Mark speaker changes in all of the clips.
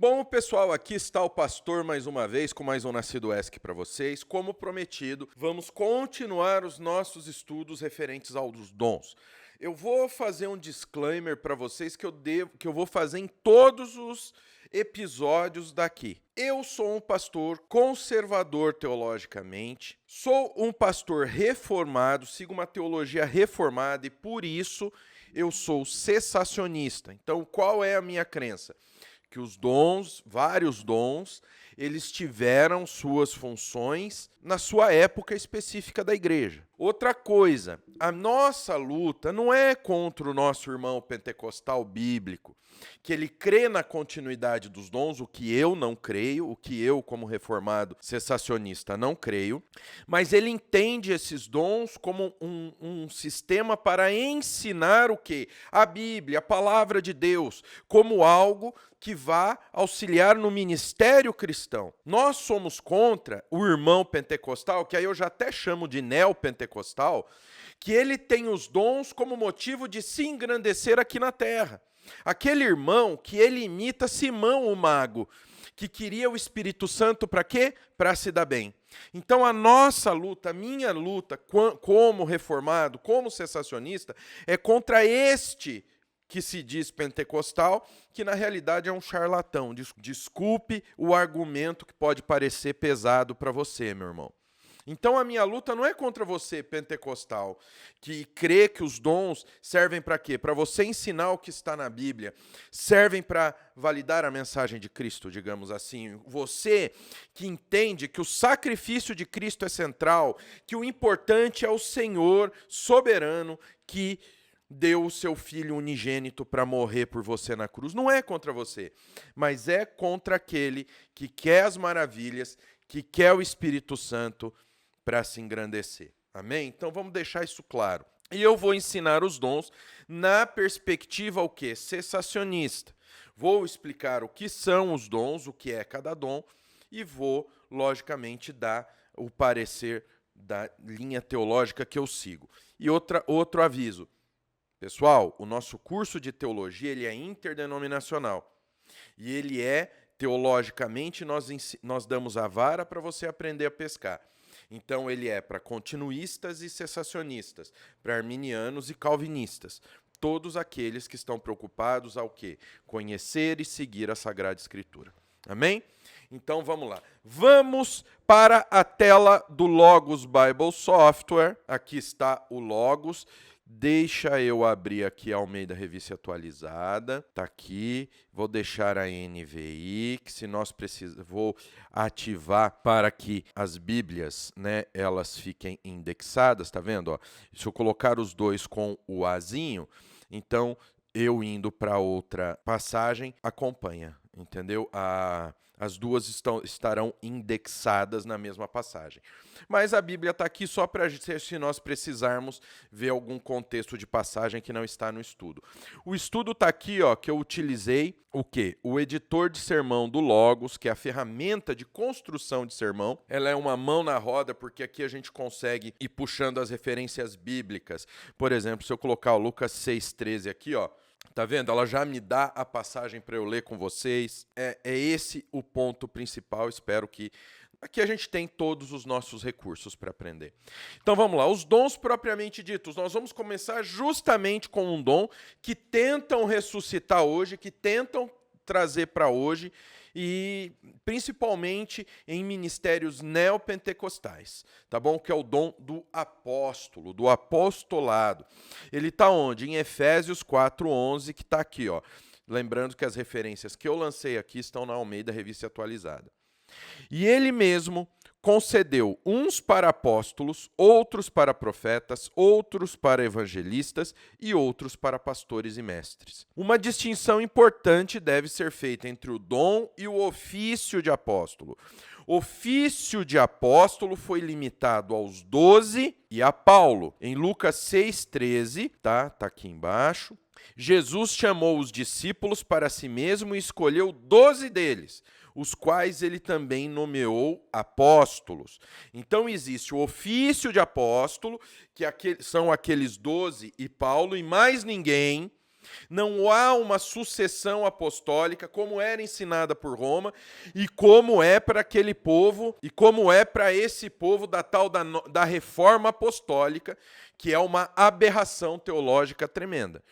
Speaker 1: Bom, pessoal, aqui está o pastor mais uma vez com mais um Nascido ESC para vocês. Como prometido, vamos continuar os nossos estudos referentes aos dons. Eu vou fazer um disclaimer para vocês que eu vou fazer em todos os episódios daqui. Eu sou um pastor conservador teologicamente, sou um pastor reformado, sigo uma teologia reformada e por isso eu sou cessacionista. Então, qual é a minha crença? Que os dons, vários dons, eles tiveram suas funções na sua época específica da igreja. Outra coisa, a nossa luta não é contra o nosso irmão pentecostal bíblico, que ele crê na continuidade dos dons, o que eu não creio, o que eu, como reformado cessacionista, não creio, mas ele entende esses dons como um sistema para ensinar o quê? A Bíblia, a palavra de Deus, como algo que vá auxiliar no ministério cristão. Nós somos contra o irmão pentecostal, que aí eu já até chamo de neopentecostal, que ele tem os dons como motivo de se engrandecer aqui na terra. Aquele irmão que ele imita Simão o mago, que queria o Espírito Santo para quê? Para se dar bem. Então a nossa luta, a minha luta como reformado, como cessacionista, é contra este que se diz pentecostal, que na realidade é um charlatão. Desculpe o argumento que pode parecer pesado para você, meu irmão. Então a minha luta não é contra você, pentecostal, que crê que os dons servem para quê? Para você ensinar o que está na Bíblia, servem para validar a mensagem de Cristo, digamos assim. Você que entende que o sacrifício de Cristo é central, que o importante é o Senhor soberano que deu o seu filho unigênito para morrer por você na cruz. Não é contra você, mas é contra aquele que quer as maravilhas, que quer o Espírito Santo para se engrandecer. Amém? Então vamos deixar isso claro. E eu vou ensinar os dons na perspectiva o quê? Cessacionista. Vou explicar o que são os dons, o que é cada dom, e vou, logicamente, dar o parecer da linha teológica que eu sigo. E outro aviso. Pessoal, o nosso curso de teologia ele é interdenominacional. E ele é, teologicamente, nós damos a vara para você aprender a pescar. Então, ele é para continuistas e cessacionistas, para arminianos e calvinistas. Todos aqueles que estão preocupados ao quê? Conhecer e seguir a Sagrada Escritura. Amém? Então, vamos lá. Vamos para a tela do Logos Bible Software. Aqui está o Logos. Deixa eu abrir aqui a Almeida Revista Atualizada. Tá aqui. Vou deixar a NVI, que se nós precisamos, vou ativar para que as Bíblias, né, elas fiquem indexadas, tá vendo, ó? Se eu colocar os dois com o azinho, então eu indo para outra passagem, acompanha, entendeu? As duas estarão indexadas na mesma passagem. Mas a Bíblia está aqui só para se nós precisarmos ver algum contexto de passagem que não está no estudo. O estudo está aqui, ó, que eu utilizei o quê? O editor de sermão do Logos, que é a ferramenta de construção de sermão. Ela é uma mão na roda, porque aqui a gente consegue ir puxando as referências bíblicas. Por exemplo, se eu colocar o Lucas 6,13 aqui, ó, tá vendo? Ela já me dá a passagem para eu ler com vocês. É esse o ponto principal. Espero que aqui a gente tem todos os nossos recursos para aprender. Então vamos lá. Os dons propriamente ditos. Nós vamos começar justamente com um dom que tentam ressuscitar hoje, que tentam trazer para hoje, e principalmente em ministérios neopentecostais, tá bom? Que é o dom do apóstolo, do apostolado. Ele está onde? Em Efésios 4:11, que está aqui, ó. Lembrando que as referências que eu lancei aqui estão na Almeida Revista Atualizada. E ele mesmo concedeu uns para apóstolos, outros para profetas, outros para evangelistas e outros para pastores e mestres. Uma distinção importante deve ser feita entre o dom e o ofício de apóstolo. Ofício de apóstolo foi limitado aos 12 e a Paulo. Em Lucas 6,13, tá aqui embaixo, Jesus chamou os discípulos para si mesmo e escolheu 12 deles, os quais ele também nomeou apóstolos. Então existe o ofício de apóstolo, que são aqueles 12 e Paulo e mais ninguém. Não há uma sucessão apostólica como era ensinada por Roma e como é para aquele povo e como é para esse povo da tal da reforma apostólica, que é uma aberração teológica tremenda.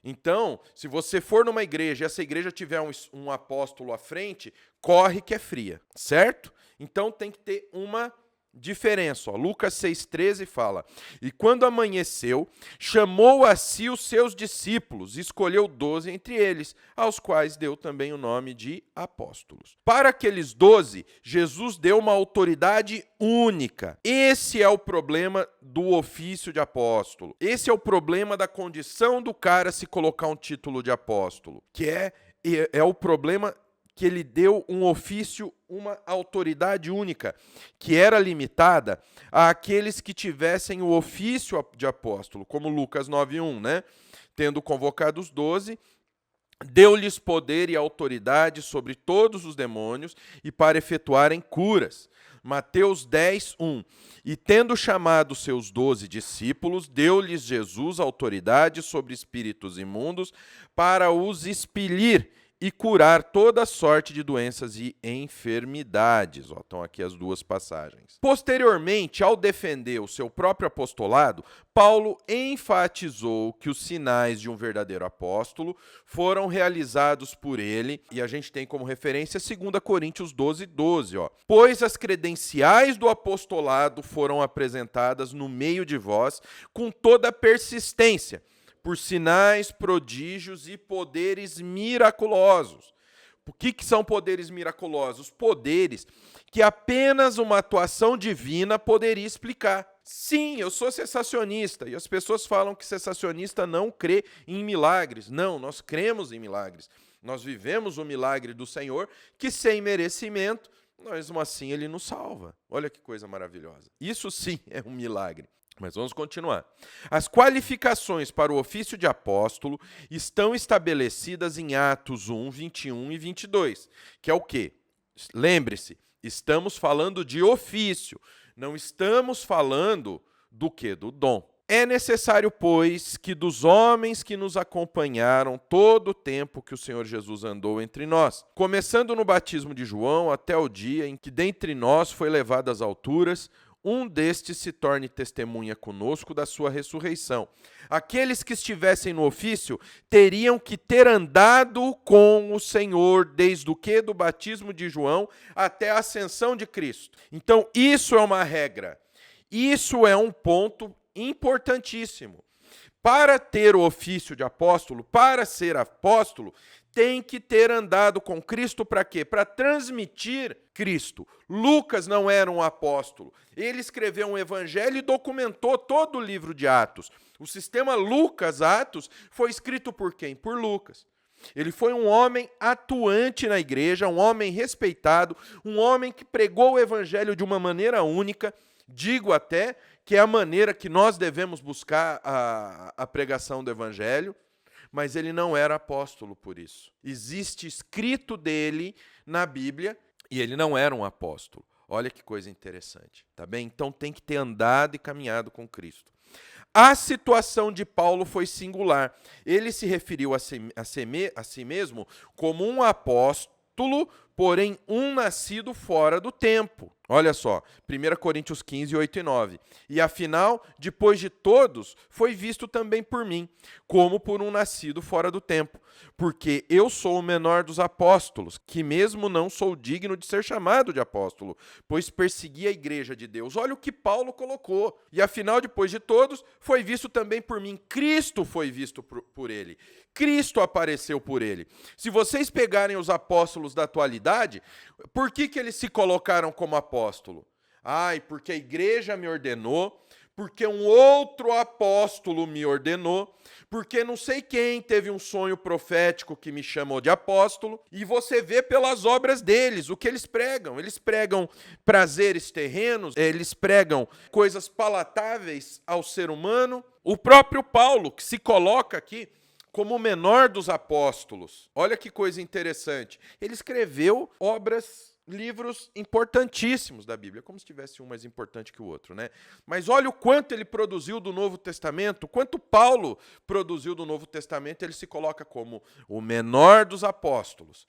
Speaker 1: Então, se você for numa igreja e essa igreja tiver um apóstolo à frente, corre que é fria, certo? Então tem que ter uma diferença. Ó. Lucas 6,13 fala: E quando amanheceu, chamou a si os seus discípulos, e escolheu 12 entre eles, aos quais deu também o nome de apóstolos. Para aqueles 12, Jesus deu uma autoridade única. Esse é o problema do ofício de apóstolo. Esse é o problema da condição do cara se colocar um título de apóstolo, que é o problema que ele deu um ofício, uma autoridade única, que era limitada àqueles que tivessem o ofício de apóstolo, como Lucas 9,1, né? Tendo convocado os 12, deu-lhes poder e autoridade sobre todos os demônios e para efetuarem curas. Mateus 10:1. E tendo chamado seus 12 discípulos, deu-lhes Jesus autoridade sobre espíritos imundos para os expelir e curar toda sorte de doenças e enfermidades. Ó, estão aqui as duas passagens. Posteriormente, ao defender o seu próprio apostolado, Paulo enfatizou que os sinais de um verdadeiro apóstolo foram realizados por ele, e a gente tem como referência 2 Coríntios 12:12. Pois as credenciais do apostolado foram apresentadas no meio de vós com toda persistência, por sinais, prodígios e poderes miraculosos. O que são poderes miraculosos? Poderes que apenas uma atuação divina poderia explicar. Sim, eu sou cessacionista, e as pessoas falam que cessacionista não crê em milagres. Não, nós cremos em milagres. Nós vivemos o milagre do Senhor, que sem merecimento, mesmo assim ele nos salva. Olha que coisa maravilhosa. Isso sim é um milagre. Mas vamos continuar. As qualificações para o ofício de apóstolo estão estabelecidas em Atos 1, 21 e 22, que é o quê? Lembre-se, estamos falando de ofício, não estamos falando do quê? Do dom. É necessário, pois, que dos homens que nos acompanharam todo o tempo que o Senhor Jesus andou entre nós, começando no batismo de João até o dia em que dentre nós foi levado às alturas, um destes se torne testemunha conosco da sua ressurreição. Aqueles que estivessem no ofício teriam que ter andado com o Senhor desde o que? Do batismo de João até a ascensão de Cristo. Então, isso é uma regra. Isso é um ponto importantíssimo. Para ter o ofício de apóstolo, para ser apóstolo, tem que ter andado com Cristo para quê? Para transmitir Cristo. Lucas não era um apóstolo. Ele escreveu um evangelho e documentou todo o livro de Atos. O sistema Lucas-Atos foi escrito por quem? Por Lucas. Ele foi um homem atuante na igreja, um homem respeitado, um homem que pregou o evangelho de uma maneira única. Digo até que é a maneira que nós devemos buscar a pregação do evangelho, mas ele não era apóstolo por isso. Existe escrito dele na Bíblia e ele não era um apóstolo. Olha que coisa interessante, tá bem? Então tem que ter andado e caminhado com Cristo. A situação de Paulo foi singular. Ele se referiu a si mesmo como um apóstolo, porém um nascido fora do tempo. Olha só, 1 Coríntios 15, 8 e 9. E afinal, depois de todos, foi visto também por mim, como por um nascido fora do tempo. Porque eu sou o menor dos apóstolos, que mesmo não sou digno de ser chamado de apóstolo, pois persegui a igreja de Deus. Olha o que Paulo colocou. E afinal, depois de todos, foi visto também por mim. Cristo foi visto por ele. Cristo apareceu por ele. Se vocês pegarem os apóstolos da atualidade, por que eles se colocaram como apóstolo? Porque a igreja me ordenou, porque um outro apóstolo me ordenou, porque não sei quem teve um sonho profético que me chamou de apóstolo, e você vê pelas obras deles, o que eles pregam. Eles pregam prazeres terrenos, eles pregam coisas palatáveis ao ser humano. O próprio Paulo, que se coloca aqui como o menor dos apóstolos. Olha que coisa interessante. Ele escreveu livros importantíssimos da Bíblia, como se tivesse um mais importante que o outro, né? Mas olha o quanto ele produziu do Novo Testamento, quanto Paulo produziu do Novo Testamento, ele se coloca como o menor dos apóstolos.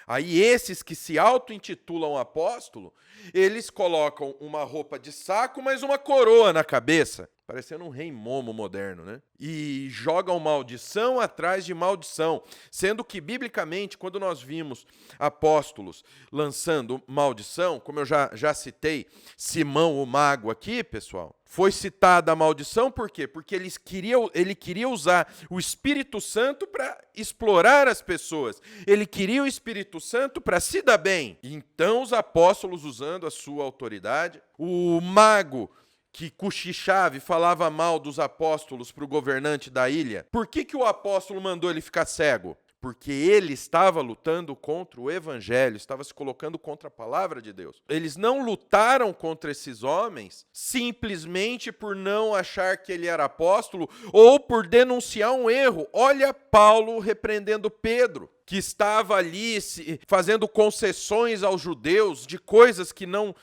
Speaker 1: Aí esses que se auto-intitulam apóstolo, eles colocam uma roupa de saco, mas uma coroa na cabeça, parecendo um rei momo moderno, né? E jogam maldição atrás de maldição, sendo que, biblicamente, quando nós vimos apóstolos lançando maldição, como eu já citei, Simão o mago aqui, pessoal, foi citada a maldição por quê? Porque ele queria usar o Espírito Santo para explorar as pessoas. Ele queria o Espírito Santo para se dar bem. Então, os apóstolos, usando a sua autoridade, o mago que cochichava e falava mal dos apóstolos para o governante da ilha, por que o apóstolo mandou ele ficar cego? Porque ele estava lutando contra o evangelho, estava se colocando contra a palavra de Deus. Eles não lutaram contra esses homens simplesmente por não achar que ele era apóstolo ou por denunciar um erro. Olha Paulo repreendendo Pedro, que estava ali fazendo concessões aos judeus de coisas que não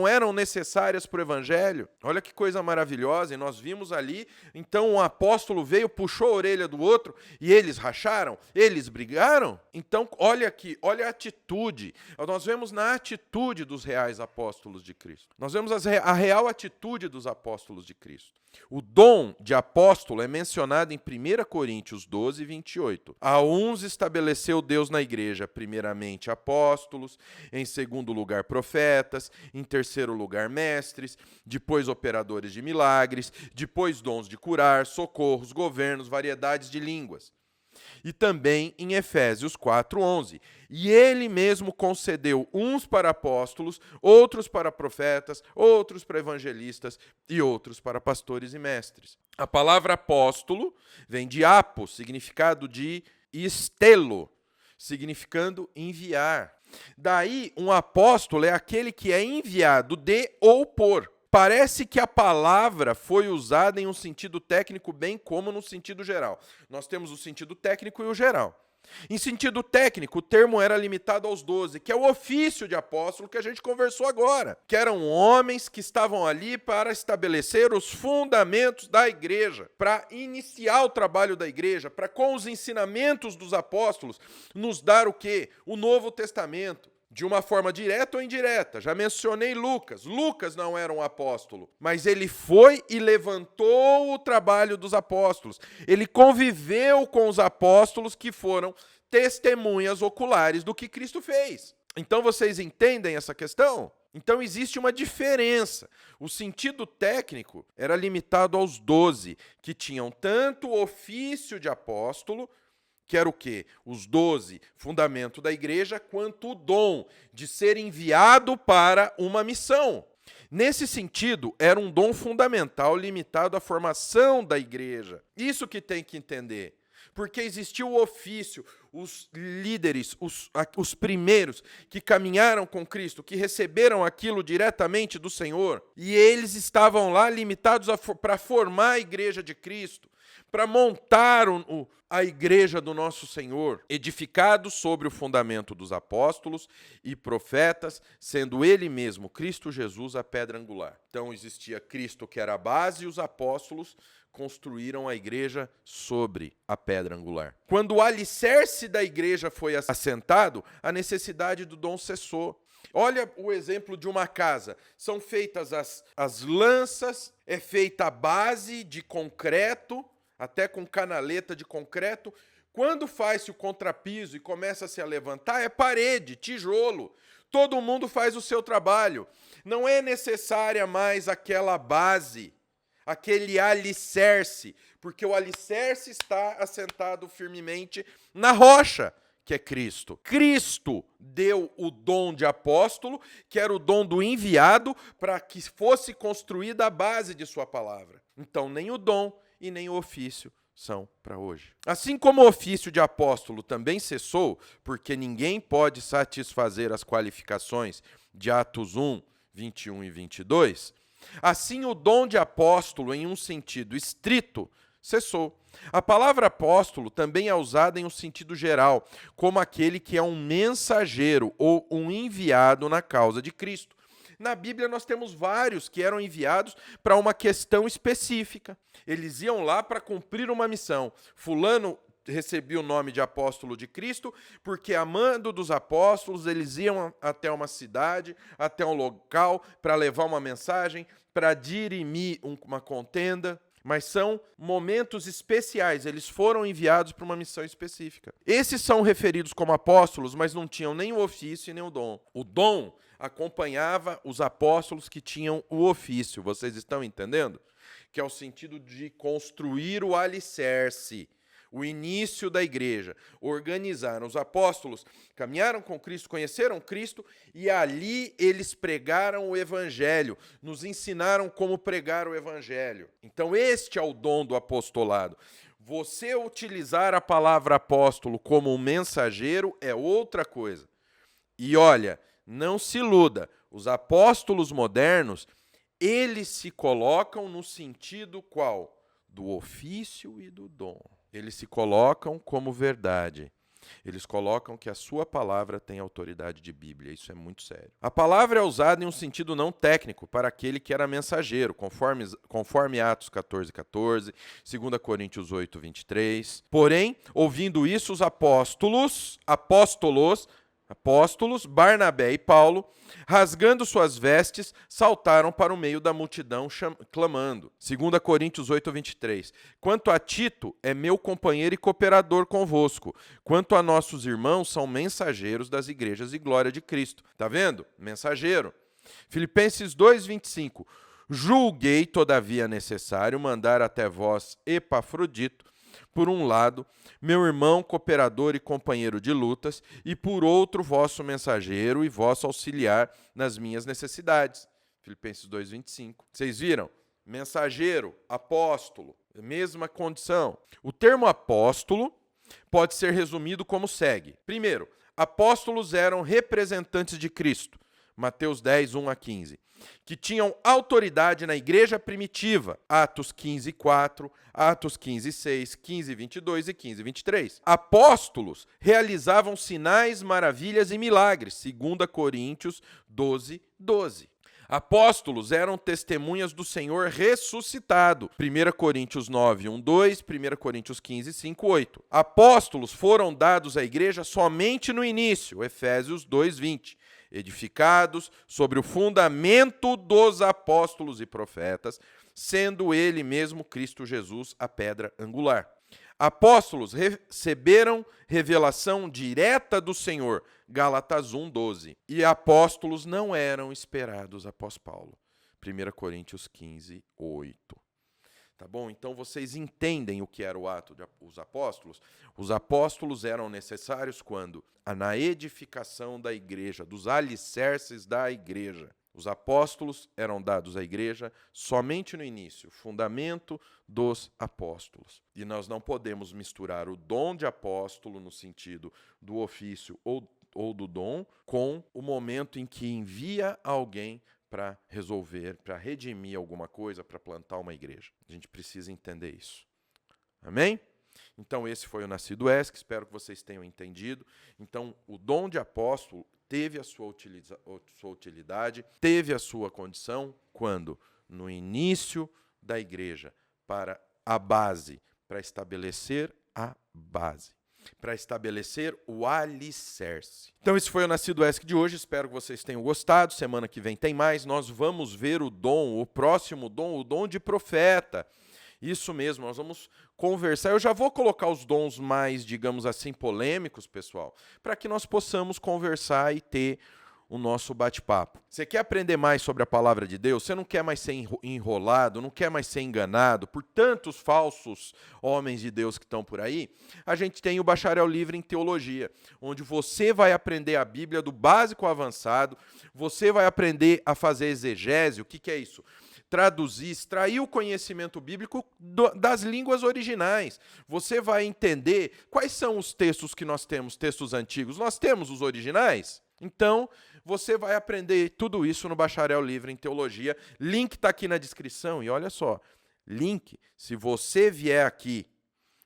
Speaker 1: eram necessárias para o evangelho. Olha que coisa maravilhosa, e nós vimos ali, então um apóstolo veio, puxou a orelha do outro, e eles racharam, eles brigaram. Então olha aqui, olha a atitude, nós vemos na atitude dos reais apóstolos de Cristo. Nós vemos a real atitude dos apóstolos de Cristo. O dom de apóstolo é mencionado em 1 Coríntios 12, 28. A uns estabeleceu Deus na igreja, primeiramente apóstolos, em segundo lugar profetas, em terceiro lugar mestres, depois operadores de milagres, depois dons de curar, socorros, governos, variedades de línguas. E também em Efésios 4:11. E ele mesmo concedeu uns para apóstolos, outros para profetas, outros para evangelistas e outros para pastores e mestres. A palavra apóstolo vem de apo, significado de estelo, significando enviar. Daí, um apóstolo é aquele que é enviado de ou por. Parece que a palavra foi usada em um sentido técnico bem como no sentido geral. Nós temos o sentido técnico e o geral. Em sentido técnico, o termo era limitado aos 12, que é o ofício de apóstolo que a gente conversou agora, que eram homens que estavam ali para estabelecer os fundamentos da igreja, para iniciar o trabalho da igreja, para com os ensinamentos dos apóstolos nos dar o quê? O Novo Testamento. De uma forma direta ou indireta. Já mencionei Lucas. Lucas não era um apóstolo, mas ele foi e levantou o trabalho dos apóstolos. Ele conviveu com os apóstolos que foram testemunhas oculares do que Cristo fez. Então vocês entendem essa questão? Então existe uma diferença. O sentido técnico era limitado aos 12, que tinham tanto o ofício de apóstolo, que era o quê? Os 12, fundamento da igreja, quanto o dom de ser enviado para uma missão. Nesse sentido, era um dom fundamental limitado à formação da igreja. Isso que tem que entender. Porque existiu o ofício, os líderes, os primeiros que caminharam com Cristo, que receberam aquilo diretamente do Senhor, e eles estavam lá limitados para formar a igreja de Cristo, para montar a igreja do nosso Senhor, edificado sobre o fundamento dos apóstolos e profetas, sendo ele mesmo, Cristo Jesus, a pedra angular. Então existia Cristo, que era a base, e os apóstolos construíram a igreja sobre a pedra angular. Quando o alicerce da igreja foi assentado, a necessidade do dom cessou. Olha o exemplo de uma casa. São feitas as lanças, é feita a base de concreto, até com canaleta de concreto. Quando faz-se o contrapiso e começa-se a levantar, é parede, tijolo. Todo mundo faz o seu trabalho. Não é necessária mais aquela base, aquele alicerce, porque o alicerce está assentado firmemente na rocha, que é Cristo. Cristo deu o dom de apóstolo, que era o dom do enviado, para que fosse construída a base de sua palavra. Então, nem o dom e nem o ofício são para hoje. Assim como o ofício de apóstolo também cessou, porque ninguém pode satisfazer as qualificações de Atos 1, 21 e 22, assim o dom de apóstolo, em um sentido estrito, cessou. A palavra apóstolo também é usada em um sentido geral, como aquele que é um mensageiro ou um enviado na causa de Cristo. Na Bíblia nós temos vários que eram enviados para uma questão específica. Eles iam lá para cumprir uma missão. Fulano recebia o nome de apóstolo de Cristo, porque a mando dos apóstolos eles iam até uma cidade, até um local, para levar uma mensagem, para dirimir uma contenda. Mas são momentos especiais, eles foram enviados para uma missão específica. Esses são referidos como apóstolos, mas não tinham nem o ofício e nem o dom. O dom acompanhava os apóstolos que tinham o ofício, vocês estão entendendo? Que é o sentido de construir o alicerce, o início da igreja. Organizaram os apóstolos, caminharam com Cristo, conheceram Cristo e ali eles pregaram o evangelho, nos ensinaram como pregar o evangelho. Então este é o dom do apostolado. Você utilizar a palavra apóstolo como um mensageiro é outra coisa. E olha, não se iluda, os apóstolos modernos, eles se colocam no sentido qual? Do ofício e do dom. Eles se colocam como verdade. Eles colocam que a sua palavra tem autoridade de Bíblia. Isso é muito sério. A palavra é usada em um sentido não técnico para aquele que era mensageiro, conforme Atos 14:14, 2 Coríntios 8:23. Porém, ouvindo isso, os apóstolos, Barnabé e Paulo, rasgando suas vestes, saltaram para o meio da multidão, clamando. 2 Coríntios 8:23. Quanto a Tito, é meu companheiro e cooperador convosco. Quanto a nossos irmãos, são mensageiros das igrejas de glória de Cristo. Tá vendo? Mensageiro. Filipenses 2:25. Julguei, todavia, necessário mandar até vós Epafrodito, por um lado, meu irmão, cooperador e companheiro de lutas, e por outro, vosso mensageiro e vosso auxiliar nas minhas necessidades. Filipenses 2:25. Vocês viram? Mensageiro, apóstolo, mesma condição. O termo apóstolo pode ser resumido como segue. Primeiro, apóstolos eram representantes de Cristo. Mateus 10:1-15. Que tinham autoridade na igreja primitiva, Atos 15:4, Atos 15:6, 15:22 e 15:23. Apóstolos realizavam sinais, maravilhas e milagres, 2 Coríntios 12:12. Apóstolos eram testemunhas do Senhor ressuscitado, 1 Coríntios 9:1-2, 1 Coríntios 15:5-8. Apóstolos foram dados à igreja somente no início, Efésios 2:20. Edificados sobre o fundamento dos apóstolos e profetas, sendo ele mesmo Cristo Jesus a pedra angular. Apóstolos receberam revelação direta do Senhor, Gálatas 1:12. E apóstolos não eram esperados após Paulo, 1 Coríntios 15:8. Tá bom? Então vocês entendem o que era o ato dos apóstolos? Os apóstolos eram necessários quando? Na edificação da igreja, dos alicerces da igreja. Os apóstolos eram dados à igreja somente no início, fundamento dos apóstolos. E nós não podemos misturar o dom de apóstolo no sentido do ofício ou do dom com o momento em que envia alguém para resolver, para redimir alguma coisa, para plantar uma igreja. A gente precisa entender isso. Amém? Então, esse foi o Nascido ESC, espero que vocês tenham entendido. Então, o dom de apóstolo teve a sua utilidade, teve a sua condição, quando? No início da igreja, para a base, para estabelecer a base, para estabelecer o alicerce. Então esse foi o Nascido ESC de hoje, espero que vocês tenham gostado. Semana que vem tem mais, nós vamos ver o dom, o próximo dom, o dom de profeta. Isso mesmo, nós vamos conversar. Eu já vou colocar os dons mais, digamos assim, polêmicos, pessoal, para que nós possamos conversar e ter o nosso bate-papo. Você quer aprender mais sobre a palavra de Deus? Você não quer mais ser enrolado, não quer mais ser enganado por tantos falsos homens de Deus que estão por aí? A gente tem o Bacharel Livre em Teologia, onde você vai aprender a Bíblia do básico ao avançado, você vai aprender a fazer exegese. O que é isso? Traduzir, extrair o conhecimento bíblico das línguas originais. Você vai entender quais são os textos que nós temos, textos antigos. Nós temos os originais? Então, você vai aprender tudo isso no Bacharel Livre em Teologia. Link está aqui na descrição. E olha só, link, se você vier aqui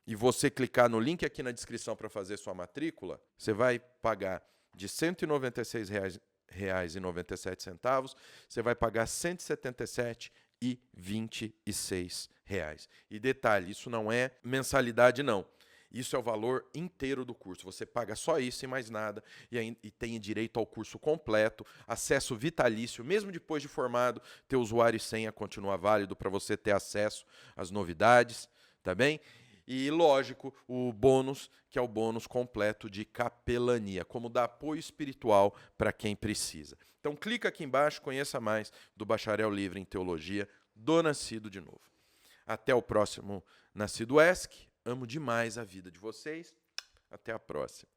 Speaker 1: e você clicar no link aqui na descrição para fazer sua matrícula, você vai pagar de R$ 196,97, você vai pagar R$ 177,26. E detalhe, isso não é mensalidade não. Isso é o valor inteiro do curso. Você paga só isso e mais nada e tem direito ao curso completo, acesso vitalício, mesmo depois de formado, teu usuário e senha continua válido para você ter acesso às novidades, tá bem? E, lógico, o bônus, que é o bônus completo de capelania, como dar apoio espiritual para quem precisa. Então, clica aqui embaixo, conheça mais do Bacharel Livre em Teologia do Nascido de Novo. Até o próximo Nascido ESC. Amo demais a vida de vocês. Até a próxima.